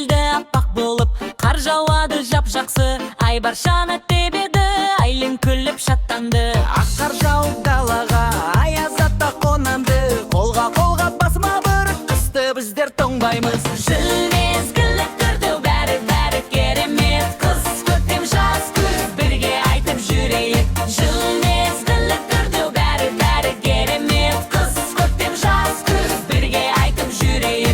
келді аппақ болып, қар жауады жап-жақсы, ай баршаны тебеді, айлен күліп шаттанды. Ақ қар жауып далаға, аяз ата қонамды, қолға басма бұрып, қысты біздер тоңбаймыз. Жыл мезгілі күрді, бәрі керемет, қыс көктем жаз күз бірге айтып жүрейік. Жыл мезгілі күрді, бәрі керемет, қыс көктем жаз күз бірге айтып жүрейік.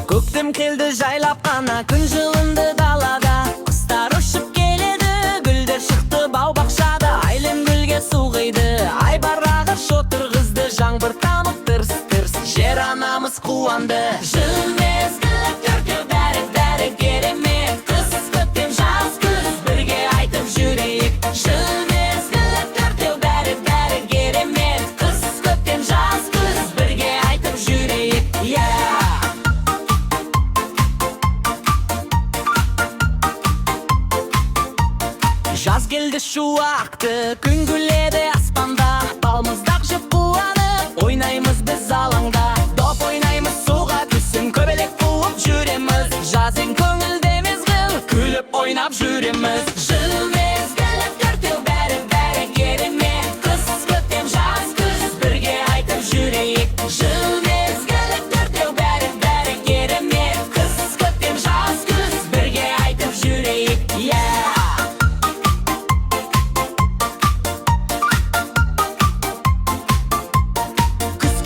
Көктем келді жайлап қана, күн жылынды далада, құстар ұшып келеді, гүлдер шықты бау-бақшада. Айлен гүлге су құйды, ай барағы отырғызды, жаңбыр тамып тырс-тырс, жер анамыз қуанды. Жыл мезгілі күрді, бәрі керемет, қыс көктем жаз күз бірге айтып жүрейік. Жыл мезгілі күрді, бәрі керемет, қыс көктем жаз күз бірге айтып жүрейік. Жаз келді шуақты, күн күледі аспанда, балмұздақ жеп қуанып, ойнаймыз біз алаңда. Доп ойнаймыз суға түсін, көбелек қуып жүреміз, жаз ең көңілді мезгіл, күліп ойнап жүреміз. Жыл мезгілі күрді, бәрі керемет, қыс көктем жаз күз бірге айтып жүрейік. Жыл мезгілі күрді, бәрі керемет, қыс көктем жаз күз бірге айтып жүрейік.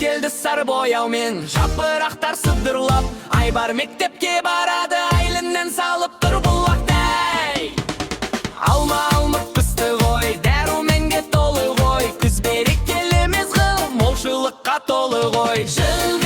Келді сары бояумен, жапырақтар сыдырлап, ай бар мектепке барады, айліннен салып тұр бұлақтай. Алма алмық пісті ғой, дәруменге толы ғой, күз берекелі мезгіл, молшылыққа толы ғой. Жыл